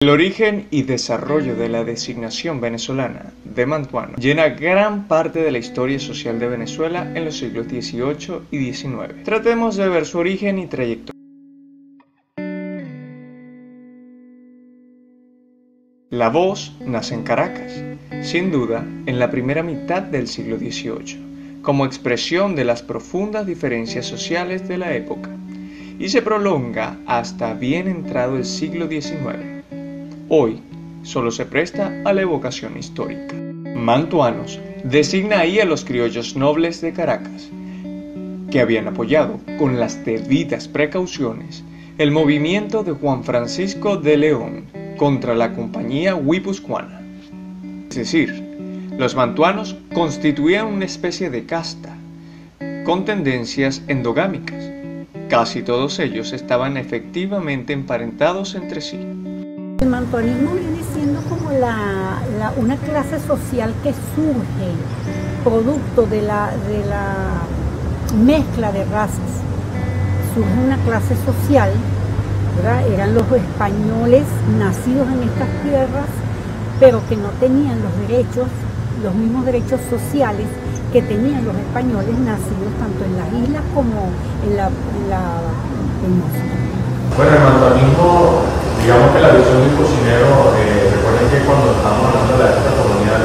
El origen y desarrollo de la designación venezolana de mantuano llena gran parte de la historia social de Venezuela en los siglos XVIII y XIX. Tratemos de ver su origen y trayectoria. La voz nace en Caracas, sin duda en la primera mitad del siglo XVIII, como expresión de las profundas diferencias sociales de la época, y se prolonga hasta bien entrado el siglo XIX. Hoy solo se presta a la evocación histórica. Mantuanos designa ahí a los criollos nobles de Caracas, que habían apoyado con las debidas precauciones el movimiento de Juan Francisco de León contra la compañía guipuzcoana. Es decir, los mantuanos constituían una especie de casta, con tendencias endogámicas. Casi todos ellos estaban efectivamente emparentados entre sí. El mantuanismo viene siendo como una clase social que surge producto de la mezcla de razas. Surge una clase social, ¿verdad? Eran los españoles nacidos en estas tierras, pero que no tenían los mismos derechos sociales que tenían los españoles nacidos tanto en las islas como en la península. Bueno, el mantuanismo, digamos que la visión del cocinero, recuerden que cuando estábamos hablando de la época colonial,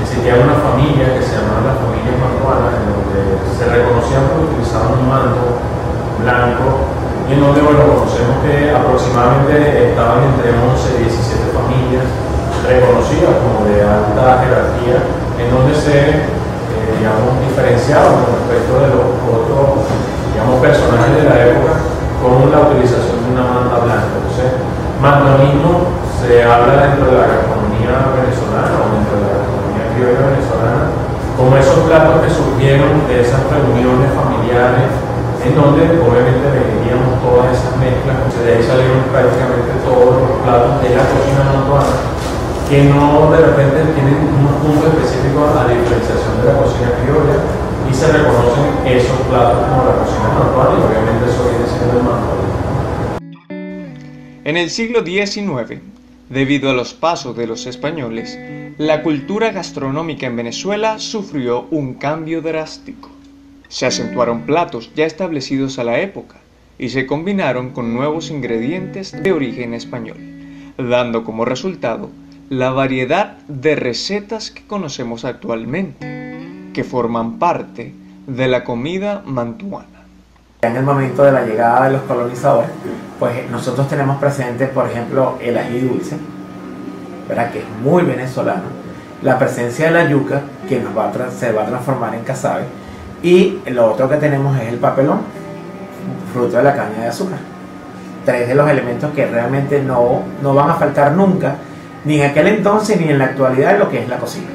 existía una familia que se llamaba la familia mantuana, en donde se reconocían porque utilizaban un manto blanco, y en donde, bueno, conocemos que aproximadamente estaban entre 11 y 17 familias reconocidas como de alta jerarquía, en donde se, digamos, diferenciaban con respecto de los otros, digamos, personajes de la época con la utilización de una manta blanca. Entonces, mantuanismo se habla dentro de la gastronomía venezolana o dentro de la gastronomía criolla venezolana como esos platos que surgieron de esas reuniones familiares en donde obviamente veníamos todas esas mezclas. De ahí salieron prácticamente todos los platos de la cocina mantuana que no de repente tienen unos puntos específicos a la diferenciación de la cocina criolla y se reconocen esos platos como la cocina mantuana y obviamente eso viene siendo el mantuanismo. En el siglo XIX, debido a los pasos de los españoles, la cultura gastronómica en Venezuela sufrió un cambio drástico. Se acentuaron platos ya establecidos a la época y se combinaron con nuevos ingredientes de origen español, dando como resultado la variedad de recetas que conocemos actualmente, que forman parte de la comida mantuana. En el momento de la llegada de los colonizadores, pues nosotros tenemos presente, por ejemplo, el ají dulce, ¿verdad? Que es muy venezolano, la presencia de la yuca, que se va a transformar en casabe, y lo otro que tenemos es el papelón, fruto de la caña de azúcar. Tres de los elementos que realmente no van a faltar nunca, ni en aquel entonces ni en la actualidad, en lo que es la cocina.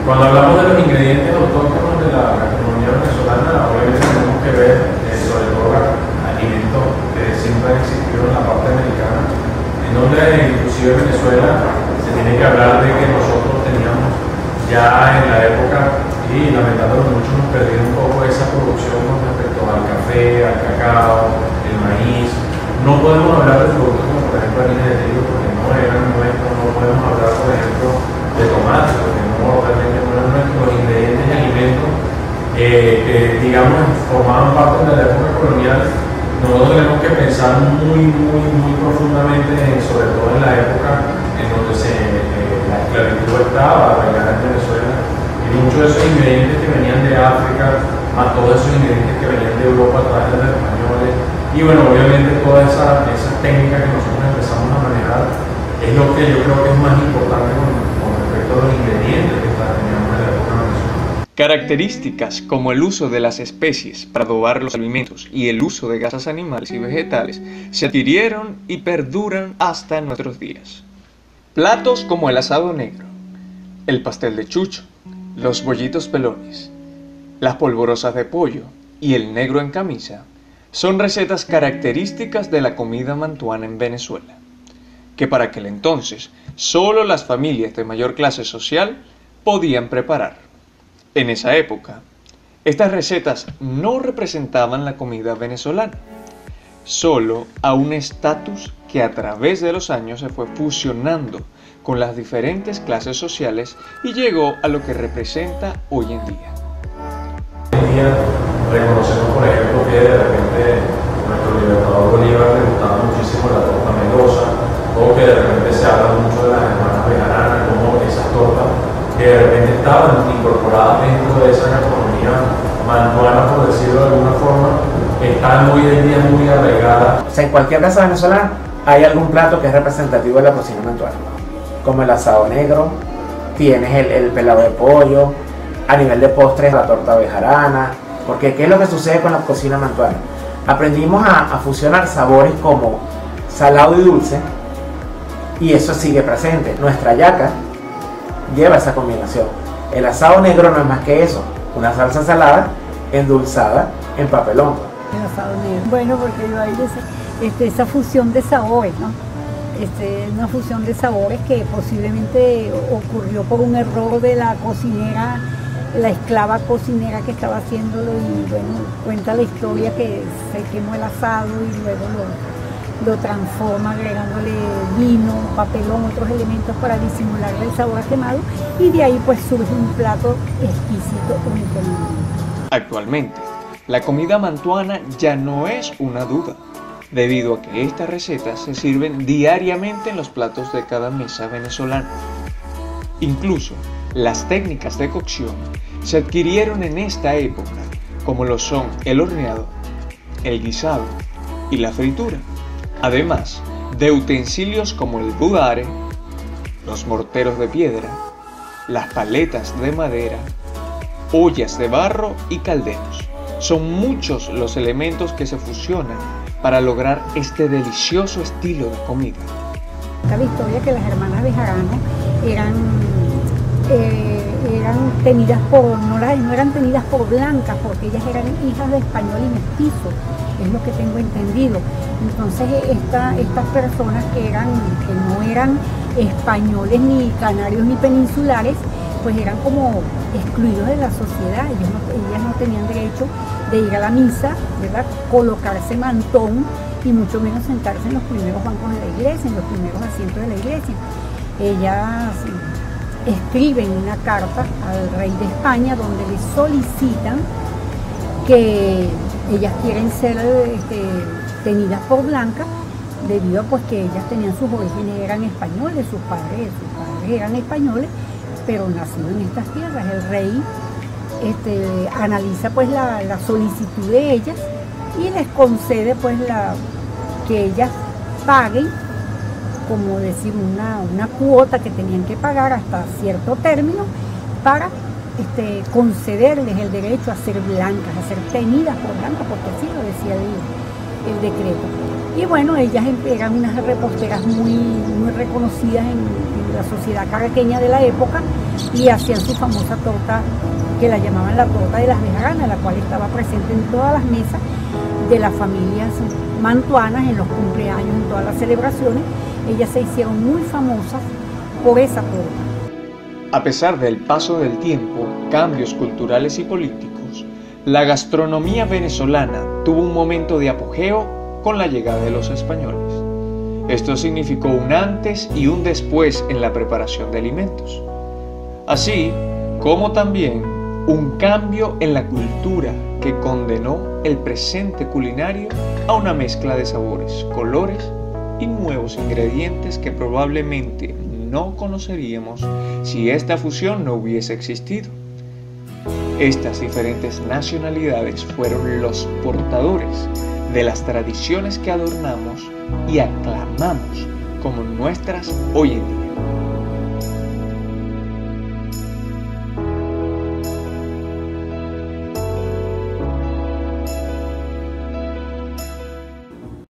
Cuando hablamos de los ingredientes autóctonos de la gastronomía venezolana, obviamente tenemos que ver sobre todo alimentos que siempre han existido en la parte americana, en donde inclusive en Venezuela se tiene que hablar de que nosotros teníamos ya en la época, y lamentablemente muchos hemos perdido un poco esa producción con respecto al café, al cacao, el maíz. No podemos hablar de productos como por ejemplo harina de trigo porque no eran nuestros, no podemos hablar por ejemplo de tomates porque realmente no eran nuestros ingredientes y alimentos que digamos formaban parte de la época colonial. Nosotros tenemos que pensar muy profundamente, sobre todo en la época en donde la esclavitud estaba arraigada en Venezuela, y muchos de esos ingredientes que venían de África, más todos esos ingredientes que venían de Europa a través de los españoles, y bueno, obviamente todas esas técnicas que nosotros empezamos a manejar es lo que yo creo que es más importante con respecto a los ingredientes que teníamos en la época venezolana. Características como el uso de las especies para adobar los alimentos y el uso de grasas animales y vegetales se adquirieron y perduran hasta nuestros días. Platos como el asado negro, el pastel de chucho, los bollitos pelones, las polvorosas de pollo y el negro en camisa son recetas características de la comida mantuana en Venezuela, que para aquel entonces solo las familias de mayor clase social podían preparar. En esa época, estas recetas no representaban la comida venezolana, solo a un estatus que a través de los años se fue fusionando con las diferentes clases sociales y llegó a lo que representa hoy en día. Hoy en día reconocemos, por ejemplo, que de repente nuestro libertador Bolívar le gustaba muchísimo la torta melosa, o que de repente se habla mucho de las hermanas Bejarana, como esas tortas que de repente estaban incorporadas dentro de esa gastronomía mantuana, por decirlo de alguna forma, están hoy en día muy arraigadas. O sea, en cualquier casa venezolana hay algún plato que es representativo de la cocina mantuana, como el asado negro, tienes el pelado de pollo, a nivel de postres la torta bejarana, porque ¿qué es lo que sucede con la cocina mantuana? Aprendimos a fusionar sabores como salado y dulce, y eso sigue presente. Nuestra hallaca lleva esa combinación. El asado negro no es más que eso, una salsa salada endulzada en papelón. El asado negro. Bueno, porque yo ahí esa fusión de sabores, ¿no? Una fusión de sabores que posiblemente ocurrió por un error de la cocinera, la esclava cocinera que estaba haciéndolo, y bueno, cuenta la historia que se quemó el asado y luego lo transforma agregándole vino, papelón, otros elementos para disimularle el sabor a quemado, y de ahí pues surge un plato exquisito único en el mundo. Actualmente, la comida mantuana ya no es una duda, debido a que estas recetas se sirven diariamente en los platos de cada mesa venezolana. Incluso, las técnicas de cocción se adquirieron en esta época, como lo son el horneado, el guisado y la fritura, además de utensilios como el budare, los morteros de piedra, las paletas de madera, ollas de barro y calderos. Son muchos los elementos que se fusionan para lograr este delicioso estilo de comida. La historia que las hermanas Bejarano eran tenidas no eran tenidas por blancas, porque ellas eran hijas de español y mestizo, es lo que tengo entendido. Entonces estas personas que no eran españoles ni canarios ni peninsulares, pues eran como excluidos de la sociedad. Ellas no tenían derecho de ir a la misa, ¿verdad?, colocarse mantón y mucho menos sentarse en los primeros bancos de la iglesia, en los primeros asientos de la iglesia. Ellas escriben una carta al rey de España donde le solicitan que ellas quieren ser tenidas por blancas, debido a pues que ellas tenían sus orígenes, eran españoles, sus padres eran españoles, pero nacidos en estas tierras. El rey analiza pues la solicitud de ellas y les concede pues que ellas paguen, como decir, una cuota que tenían que pagar hasta cierto término para concederles el derecho a ser blancas, a ser tenidas por blancas, porque así lo decía el decreto. Y bueno, ellas eran unas reposteras muy reconocidas en la sociedad caraqueña de la época, y hacían su famosa torta, que la llamaban la torta de las Bejaranas, la cual estaba presente en todas las mesas de las familias mantuanas, en los cumpleaños, en todas las celebraciones. Ellas se hicieron muy famosas por esa torta. A pesar del paso del tiempo, cambios culturales y políticos, la gastronomía venezolana tuvo un momento de apogeo con la llegada de los españoles. Esto significó un antes y un después en la preparación de alimentos, así como también un cambio en la cultura que condenó el presente culinario a una mezcla de sabores, colores y nuevos ingredientes que probablemente no conoceríamos si esta fusión no hubiese existido. Estas diferentes nacionalidades fueron los portadores de las tradiciones que adornamos y aclamamos como nuestras hoy en día.